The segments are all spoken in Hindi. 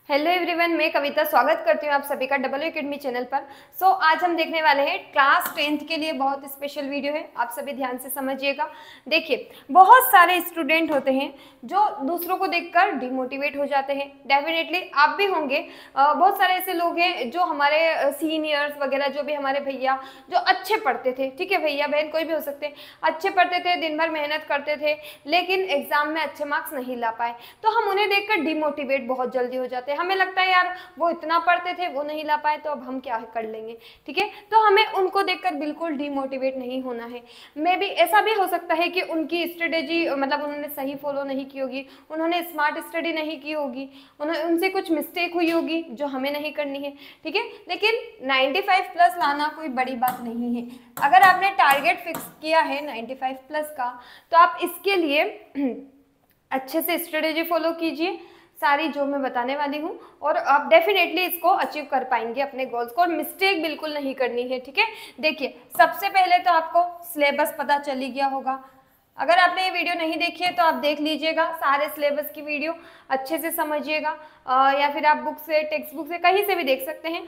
हेलो एवरीवन, मैं कविता स्वागत करती हूँ आप सभी का डबल एकेडमी चैनल पर। आज हम देखने वाले हैं क्लास 10th के लिए बहुत स्पेशल वीडियो है, आप सभी ध्यान से समझिएगा। देखिए, बहुत सारे स्टूडेंट होते हैं जो दूसरों को देखकर डिमोटिवेट हो जाते हैं। डेफिनेटली आप भी होंगे। बहुत सारे ऐसे लोग हैं जो हमारे सीनियर्स वगैरह, जो भी हमारे भैया जो अच्छे पढ़ते थे, ठीक है, भैया बहन कोई भी हो सकते हैं, अच्छे पढ़ते थे, दिन भर मेहनत करते थे, लेकिन एग्जाम में अच्छे मार्क्स नहीं ला पाए, तो हम उन्हें देखकर डिमोटिवेट बहुत जल्दी हो जाते हैं। हमें लगता है यार वो इतना पढ़ते थे, वो नहीं ला पाए, तो अब हम क्या कर लेंगे, ठीक है। तो हमें उनको देखकर बिल्कुल डिमोटिवेट नहीं होना है। मे भी ऐसा भी हो सकता है कि उनकी स्ट्रेटेजी मतलब उन्होंने सही फॉलो नहीं की होगी, उन्होंने स्मार्ट स्टडी नहीं की होगी, उनसे कुछ मिस्टेक हुई होगी जो हमें नहीं करनी है, ठीक है। लेकिन 95 प्लस लाना कोई बड़ी बात नहीं है। अगर आपने टारगेट फिक्स किया है 95 प्लस का, तो आप इसके लिए अच्छे से स्ट्रेटेजी फॉलो कीजिए, सारी जो मैं बताने वाली हूँ, और आप डेफिनेटली इसको अचीव कर पाएंगे अपने गोल्स को, और मिस्टेक बिल्कुल नहीं करनी है, ठीक है। देखिए, सबसे पहले तो आपको सिलेबस पता चल ही गया होगा। अगर आपने ये वीडियो नहीं देखी है तो आप देख लीजिएगा, सारे सिलेबस की वीडियो अच्छे से समझिएगा, या फिर आप बुक से, टेक्स्ट बुक से, कहीं से भी देख सकते हैं।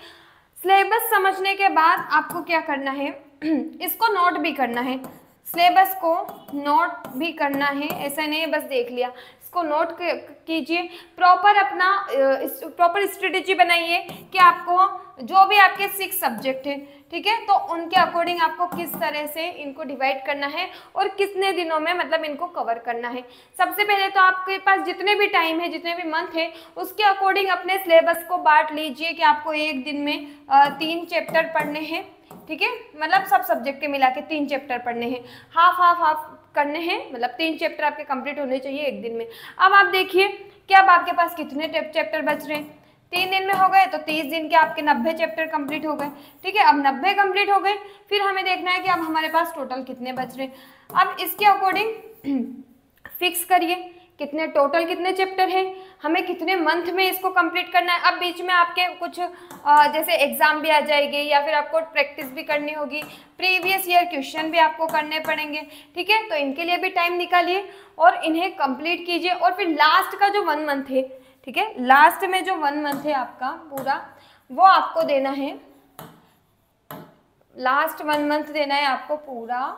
सिलेबस समझने के बाद आपको क्या करना है, इसको नोट भी करना है, सिलेबस को नोट भी करना है। ऐसा नहीं है बस देख लिया, इसको नोट कीजिए, प्रॉपर अपना प्रॉपर स्ट्रेटेजी बनाइए कि आपको जो भी आपके 6 सब्जेक्ट हैं, ठीक है, तो उनके अकॉर्डिंग आपको किस तरह से इनको डिवाइड करना है और कितने दिनों में मतलब इनको कवर करना है। सबसे पहले तो आपके पास जितने भी टाइम है, जितने भी मंथ है, उसके अकॉर्डिंग अपने सिलेबस को बांट लीजिए कि आपको एक दिन में 3 चैप्टर पढ़ने हैं, ठीक है, मतलब सब सब्जेक्ट के मिला के 3 चैप्टर पढ़ने हैं, हाफ करने हैं, मतलब 3 चैप्टर आपके कंप्लीट होने चाहिए एक दिन में। अब आप देखिए कि अब आपके पास कितने चैप्टर बच रहे हैं। 3 दिन में हो गए तो 30 दिन के आपके 90 चैप्टर कंप्लीट हो गए, ठीक है। अब 90 कंप्लीट हो गए, फिर हमें देखना है कि अब हमारे पास टोटल कितने बच रहे हैं। अब इसके अकॉर्डिंग फिक्स करिए कितने टोटल कितने चैप्टर हैं, हमें कितने मंथ में इसको कंप्लीट करना है। अब बीच में आपके कुछ जैसे एग्जाम भी आ जाएगी, या फिर आपको प्रैक्टिस भी करनी होगी, प्रीवियस ईयर क्वेश्चन भी आपको करने पड़ेंगे, ठीक है। तो इनके लिए भी टाइम निकालिए और इन्हें कंप्लीट कीजिए। और फिर लास्ट का जो 1 मंथ है, ठीक है, लास्ट में जो 1 मंथ है आपका पूरा, वो आपको देना है, लास्ट 1 मंथ देना है आपको पूरा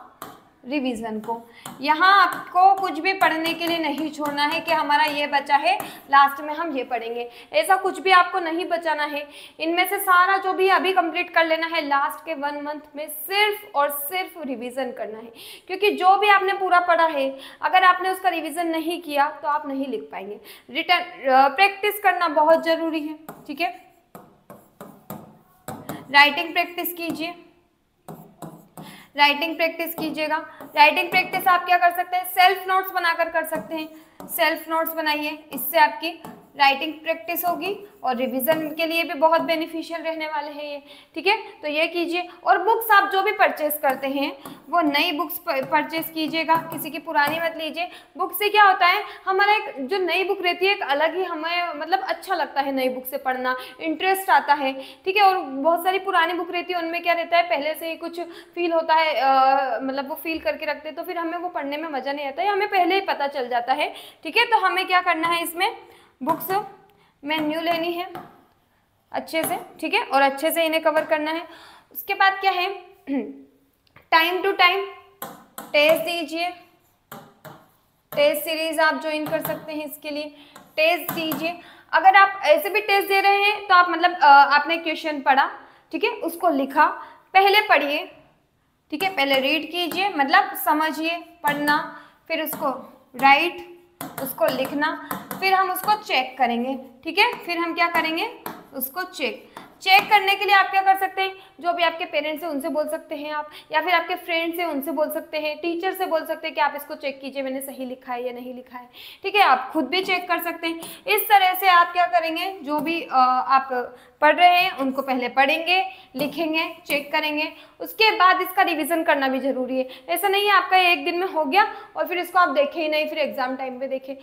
रिवीजन को। यहाँ आपको कुछ भी पढ़ने के लिए नहीं छोड़ना है कि हमारा ये बचा है, लास्ट में हम ये पढ़ेंगे, ऐसा कुछ भी आपको नहीं बचाना है। इनमें से सारा जो भी अभी कंप्लीट कर लेना है, लास्ट के 1 मंथ में सिर्फ और सिर्फ रिवीजन करना है। क्योंकि जो भी आपने पूरा पढ़ा है, अगर आपने उसका रिवीजन नहीं किया तो आप नहीं लिख पाएंगे। रिटर्न प्रैक्टिस करना बहुत जरूरी है, ठीक है। राइटिंग प्रैक्टिस कीजिए, राइटिंग प्रैक्टिस कीजिएगा। राइटिंग प्रैक्टिस आप क्या कर सकते हैं, सेल्फ नोट्स बनाकर कर सकते हैं। सेल्फ नोट्स बनाइए, इससे आपकी राइटिंग प्रैक्टिस होगी और रिवीजन के लिए भी बहुत बेनिफिशियल रहने वाले हैं ये, ठीक है। तो ये कीजिए। और बुक्स आप जो भी परचेस करते हैं वो नई बुक्स परचेस कीजिएगा, किसी की पुरानी मत लीजिए। बुक से क्या होता है, हमारा एक जो नई बुक रहती है, एक अलग ही हमें मतलब अच्छा लगता है नई बुक से पढ़ना, इंटरेस्ट आता है, ठीक है। और बहुत सारी पुरानी बुक रहती है, उनमें क्या रहता है, पहले से ही कुछ फील होता है, मतलब वो फील करके रखते हैं, तो फिर हमें वो पढ़ने में मज़ा नहीं आता है, हमें पहले ही पता चल जाता है, ठीक है। तो हमें क्या करना है, इसमें बुक्स में न्यू लेनी है अच्छे से, ठीक है, और अच्छे से इन्हें कवर करना है। उसके बाद क्या है, टाइम टू टाइम टेस्ट दीजिए। टेस्ट सीरीज आप ज्वाइन कर सकते हैं, इसके लिए टेस्ट दीजिए। अगर आप ऐसे भी टेस्ट दे रहे हैं तो आप मतलब आपने क्वेश्चन पढ़ा, ठीक है, उसको लिखा, पहले पढ़िए, ठीक है, पहले रीड कीजिए, मतलब समझिए पढ़ना, फिर उसको राइट, उसको लिखना, फिर हम उसको चेक करेंगे, ठीक है। फिर हम क्या करेंगे, उसको चेक करने के लिए आप क्या कर सकते हैं, जो भी आपके पेरेंट्स हैं उनसे बोल सकते हैं आप, या फिर आपके फ्रेंड्स हैं उनसे बोल सकते हैं, टीचर से बोल सकते हैं कि आप इसको चेक कीजिए, मैंने सही लिखा है या नहीं लिखा है, ठीक है। आप खुद भी चेक कर सकते हैं। इस तरह से आप क्या करेंगे, जो भी आप पढ़ रहे हैं उनको पहले पढ़ेंगे, लिखेंगे, चेक करेंगे, उसके बाद इसका रिविजन करना भी जरूरी है। ऐसा नहीं है आपका एक दिन में हो गया और फिर इसको आप देखें ही नहीं, फिर एग्जाम टाइम पे देखें,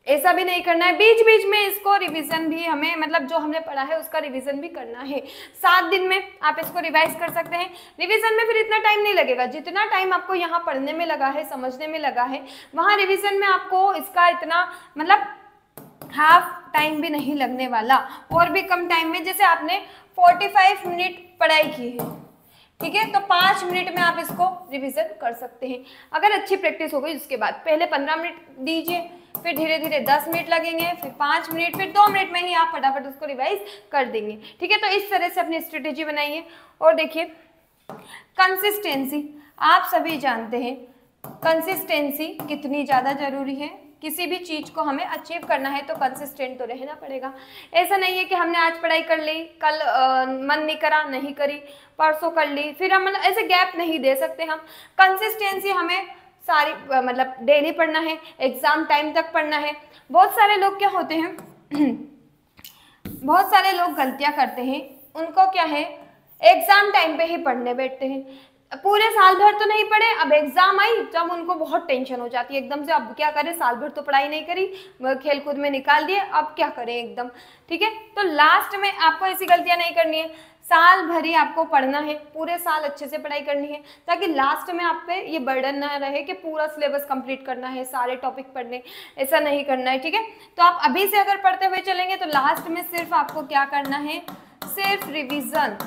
ऐसा भी नहीं करना है। बीच बीच में इसको रिवीजन भी हमें, मतलब जो हमने पढ़ा है उसका रिवीजन भी करना है। 7 दिन में आप इसको रिवाइज कर सकते हैं। रिवीजन में फिर इतना टाइम नहीं लगेगा, जितना टाइम आपको यहाँ पढ़ने में लगा है, समझने में लगा है, वहाँ रिवीजन में आपको इसका इतना मतलब हाफ टाइम भी नहीं लगने वाला, और भी कम टाइम में। जैसे आपने 45 मिनट पढ़ाई की है, ठीक है, तो 5 मिनट में आप इसको रिवीजन कर सकते हैं अगर अच्छी प्रैक्टिस हो गई। उसके बाद पहले 15 मिनट दीजिए, फिर धीरे धीरे 10 मिनट लगेंगे, फिर 5 मिनट, फिर 2 मिनट में ही आप फटाफट उसको रिवाइज कर देंगे, ठीक है। तो इस तरह से अपनी स्ट्रेटेजी बनाइए। और देखिए कंसिस्टेंसी, आप सभी जानते हैं कंसिस्टेंसी कितनी ज़्यादा ज़रूरी है। किसी भी चीज़ को हमें अचीव करना है तो कंसिस्टेंट तो रहना पड़ेगा। ऐसा नहीं है कि हमने आज पढ़ाई कर ली, कल मन नहीं करा, नहीं करी, परसों कर ली, फिर हम मतलब ऐसे गैप नहीं दे सकते हम। कंसिस्टेंसी हमें सारी मतलब डेली पढ़ना है, एग्ज़ाम टाइम तक पढ़ना है। बहुत सारे लोग क्या होते हैं बहुत सारे लोग गलतियाँ करते हैं, उनको क्या है एग्ज़ाम टाइम पे ही पढ़ने बैठते हैं, पूरे साल भर तो नहीं पढ़े, अब एग्जाम आई जब उनको बहुत टेंशन हो जाती है एकदम से, अब क्या करें, साल भर तो पढ़ाई नहीं करी, खेल कूद में निकाल दिए, अब क्या करें एकदम, ठीक है। तो लास्ट में आपको ऐसी गलतियां नहीं करनी है, साल भर ही आपको पढ़ना है, पूरे साल अच्छे से पढ़ाई करनी है, ताकि लास्ट में आप पे ये बर्डन ना रहे कि पूरा सिलेबस कंप्लीट करना है, सारे टॉपिक पढ़ने, ऐसा नहीं करना है, ठीक है। तो आप अभी से अगर पढ़ते हुए चलेंगे तो लास्ट में सिर्फ आपको क्या करना है, सिर्फ रिविजन।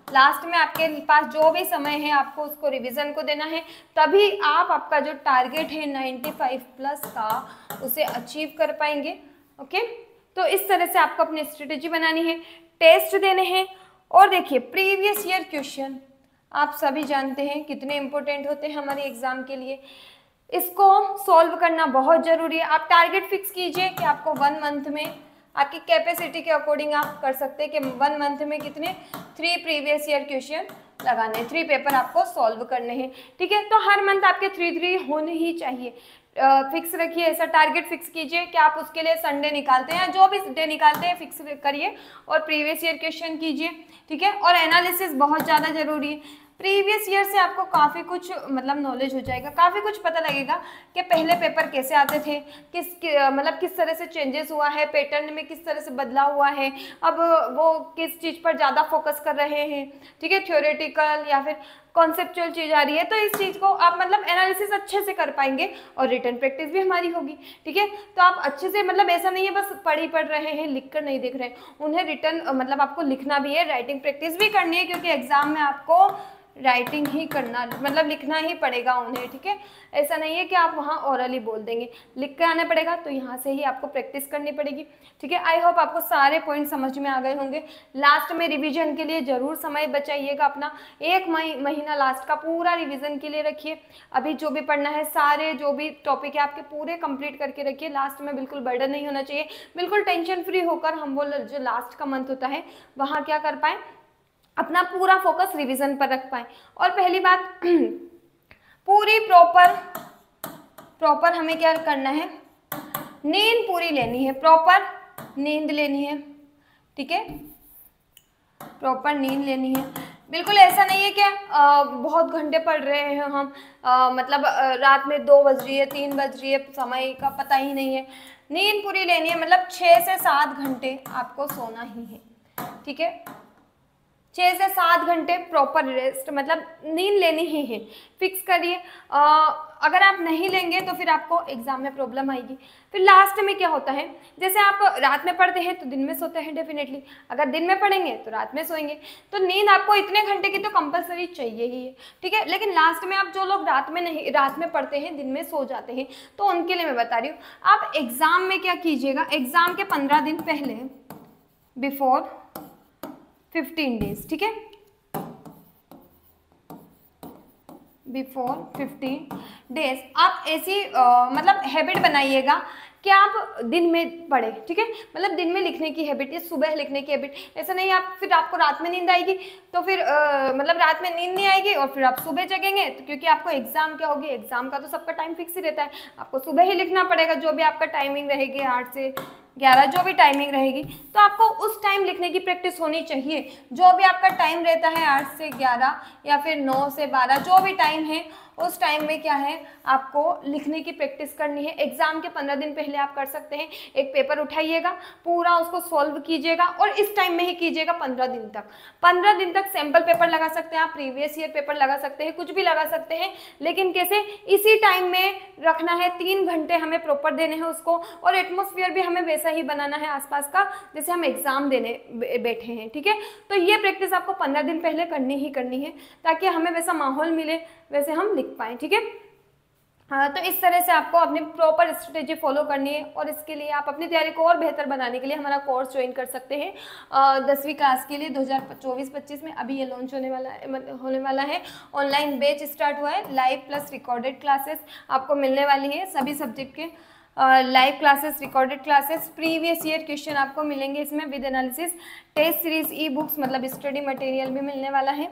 लास्ट में आपके पास जो भी समय है आपको उसको रिवीजन को देना है, तभी आप आपका जो टारगेट है 95 प्लस का उसे अचीव कर पाएंगे। ओके, तो इस तरह से आपको अपनी स्ट्रेटेजी बनानी है, टेस्ट देने हैं। और देखिए प्रीवियस ईयर क्वेश्चन आप सभी जानते हैं कितने इंपॉर्टेंट होते हैं हमारे एग्जाम के लिए, इसको सॉल्व करना बहुत जरूरी है। आप टारगेट फिक्स कीजिए कि आपको 1 मंथ में, आपकी कैपेसिटी के अकॉर्डिंग आप कर सकते हैं कि 1 मंथ में कितने 3 प्रीवियस ईयर क्वेश्चन लगाने हैं, 3 पेपर आपको सॉल्व करने हैं, ठीक है। तो हर मंथ आपके 3 होने ही चाहिए, फिक्स रखिए, ऐसा टारगेट फिक्स कीजिए कि आप उसके लिए संडे निकालते हैं, जो भी डे निकालते हैं फिक्स करिए और प्रीवियस ईयर क्वेश्चन कीजिए, ठीक है। और एनालिसिस बहुत ज़्यादा जरूरी है, प्रीवियस ईयर से आपको काफ़ी कुछ मतलब नॉलेज हो जाएगा, काफ़ी कुछ पता लगेगा कि पहले पेपर कैसे आते थे, मतलब किस तरह से चेंजेस हुआ है, पैटर्न में किस तरह से बदलाव हुआ है, अब वो किस चीज़ पर ज़्यादा फोकस कर रहे हैं, ठीक है, थ्योरेटिकल या फिर कॉन्सेप्चुअल चीज़ आ रही है, तो इस चीज़ को आप मतलब एनालिसिस अच्छे से कर पाएंगे और रिटन प्रैक्टिस भी हमारी होगी, ठीक है। तो आप अच्छे से मतलब ऐसा नहीं है बस पढ़ रहे हैं, लिख कर नहीं देख रहे हैं, उन्हें रिटन मतलब आपको लिखना भी है, राइटिंग प्रैक्टिस भी करनी है, क्योंकि एग्जाम में आपको राइटिंग ही करना मतलब लिखना ही पड़ेगा उन्हें, ठीक है। ऐसा नहीं है कि आप वहाँ ओरली बोल देंगे, लिख के आना पड़ेगा, तो यहाँ से ही आपको प्रैक्टिस करनी पड़ेगी, ठीक है। आई होप आपको सारे पॉइंट समझ में आ गए होंगे। लास्ट में रिवीजन के लिए ज़रूर समय बचाइएगा अपना, 1 महीना लास्ट का पूरा रिवीजन के लिए रखिए। अभी जो भी पढ़ना है, सारे जो भी टॉपिक है आपके पूरे कंप्लीट करके रखिए, लास्ट में बिल्कुल बर्डन नहीं होना चाहिए, बिल्कुल टेंशन फ्री होकर हम वो जो लास्ट का मंथ होता है वहाँ क्या कर पाएँ, अपना पूरा फोकस रिवीजन पर रख पाए। और पहली बात पूरी प्रॉपर हमें क्या करना है, नींद पूरी लेनी है, प्रॉपर नींद लेनी है, ठीक है, प्रॉपर नींद लेनी है। बिल्कुल ऐसा नहीं है कि बहुत घंटे पढ़ रहे हैं हम, मतलब रात में 2 बज रही है, 3 बज रही है, समय का पता ही नहीं है। नींद पूरी लेनी है, मतलब 6 से 7 घंटे आपको सोना ही है, ठीक है, 6 से 7 घंटे प्रॉपर रेस्ट मतलब नींद लेनी ही है, फिक्स करिए। अगर आप नहीं लेंगे तो फिर आपको एग्जाम में प्रॉब्लम आएगी। फिर लास्ट में क्या होता है, जैसे आप रात में पढ़ते हैं तो दिन में सोते हैं डेफिनेटली, अगर दिन में पढ़ेंगे तो रात में सोएंगे, तो नींद आपको इतने घंटे की तो कंपलसरी चाहिए ही है, ठीक है। लेकिन लास्ट में आप जो लोग रात में पढ़ते हैं, दिन में सो जाते हैं, तो उनके लिए मैं बता रही हूँ, आप एग्जाम में क्या कीजिएगा, एग्जाम के 15 दिन पहले बिफोर 15 डेज, ठीक है, बिफोर 15 डेज आप ऐसी मतलब हैबिट बनाइएगा कि आप दिन में पढ़े, ठीक है, मतलब दिन में लिखने की हैबिट या सुबह लिखने की हैबिट। ऐसा नहीं आप फिर आपको रात में नींद आएगी तो फिर मतलब रात में नींद नहीं आएगी और फिर आप सुबह जगेंगे, तो क्योंकि आपको एग्जाम क्या होगी, एग्जाम का तो सबका टाइम फिक्स ही रहता है, आपको सुबह ही लिखना पड़ेगा, जो भी आपका टाइमिंग रहेगी 8 से 11 जो भी टाइमिंग रहेगी, तो आपको उस टाइम लिखने की प्रैक्टिस होनी चाहिए। जो भी आपका टाइम रहता है 8 से 11 या फिर 9 से 12 जो भी टाइम है, उस टाइम में क्या है आपको लिखने की प्रैक्टिस करनी है। एग्जाम के 15 दिन पहले आप कर सकते हैं, एक पेपर उठाइएगा, पूरा उसको सॉल्व कीजिएगा और इस टाइम में ही कीजिएगा 15 दिन तक। 15 दिन तक सैम्पल पेपर लगा सकते हैं आप, प्रीवियस ईयर पेपर लगा सकते हैं, कुछ भी लगा सकते हैं, लेकिन कैसे इसी टाइम में रखना है, 3 घंटे हमें प्रॉपर देने हैं उसको, और एटमॉस्फेयर भी हमें वैसा ही बनाना है आसपास का, जैसे हम एग्जाम देने बैठे हैं, ठीक है। तो ये प्रैक्टिस आपको 15 दिन पहले करनी ही करनी है, ताकि हमें वैसा माहौल मिले, वैसे हम लिख पाएँ, ठीक है। हाँ, तो इस तरह से आपको अपनी प्रॉपर स्ट्रेटेजी फॉलो करनी है, और इसके लिए आप अपनी तैयारी को और बेहतर बनाने के लिए हमारा कोर्स ज्वाइन कर सकते हैं 10वीं क्लास के लिए 2024-25 में। अभी ये लॉन्च होने वाला है। ऑनलाइन बैच स्टार्ट हुआ है, लाइव प्लस रिकॉर्डेड क्लासेस आपको मिलने वाली है, सभी सब्जेक्ट के live classes, recorded classes, previous year question आपको मिलेंगे इसमें with analysis, test series, e books मतलब स्टडी मटेरियल भी मिलने वाला है।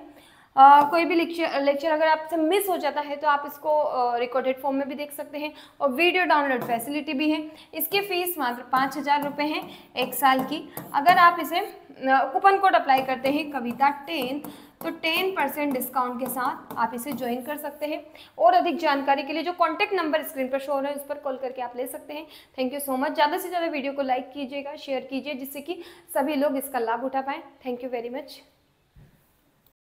कोई भी लेक्चर अगर आपसे मिस हो जाता है तो आप इसको रिकॉर्डेड फॉर्म में भी देख सकते हैं, और वीडियो डाउनलोड फैसिलिटी भी है। इसकी फ़ीस मात्र 5,000 रुपये है 1 साल की। अगर आप इसे कूपन कोड अप्लाई करते हैं कविता 10, तो 10% डिस्काउंट के साथ आप इसे ज्वाइन कर सकते हैं। और अधिक जानकारी के लिए जो कॉन्टैक्ट नंबर स्क्रीन पर शो हो रहा है उस पर कॉल करके आप ले सकते हैं। Thank you so much. ज़्यादा से ज़्यादा वीडियो को लाइक कीजिएगा, शेयर कीजिए, जिससे कि सभी लोग इसका लाभ उठा पाएँ। Thank you very much.